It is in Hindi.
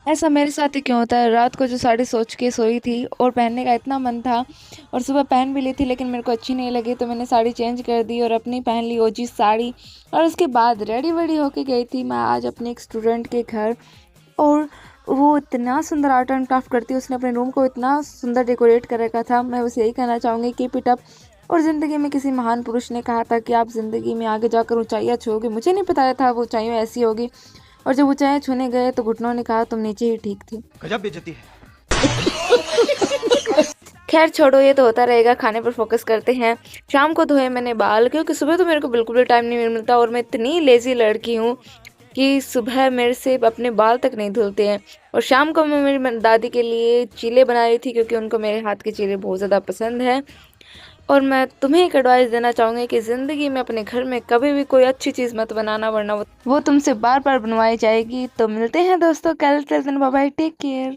ऐसा मेरे साथ ही क्यों होता है? रात को जो साड़ी सोच के सोई थी और पहनने का इतना मन था और सुबह पहन भी ली थी, लेकिन मेरे को अच्छी नहीं लगी तो मैंने साड़ी चेंज कर दी और अपनी पहन ली ओजी साड़ी। और उसके बाद रेडी वेडी होके गई थी मैं आज अपने एक स्टूडेंट के घर। और वो इतना सुंदर आर्ट एंड क्राफ्ट करती है, उसने अपने रूम को इतना सुंदर डेकोरेट कर रखा था। मैं बस यही कहना चाहूँगी, कीप इट अप। और ज़िंदगी में किसी महान पुरुष ने कहा था कि आप ज़िंदगी में आगे जाकर ऊंचाइयाँ छूओगे। मुझे नहीं पता था वो ऊंचाइयाँ ऐसी होगी, और जब ऊंचाइयाँ छूने गए तो घुटनों ने कहा तुम नीचे ही ठीक थी। गजब बेइज्जती है। खैर छोड़ो, ये तो होता रहेगा। खाने पर फोकस करते हैं। शाम को धोए मैंने बाल, क्योंकि सुबह तो मेरे को बिल्कुल भी टाइम नहीं मिलता और मैं इतनी लेजी लड़की हूँ कि सुबह मेरे से अपने बाल तक नहीं धुलते हैं। और शाम को मैं मेरी दादी के लिए चीले बना रही थी, क्योंकि उनको मेरे हाथ के चीले बहुत ज़्यादा पसंद है। और मैं तुम्हें एक एडवाइस देना चाहूँगी कि ज़िंदगी में अपने घर में कभी भी कोई अच्छी चीज़ मत बनाना, वरना वो तुमसे बार बार बनवाई जाएगी। तो मिलते हैं दोस्तों कल। तक बाय बाय, टेक केयर।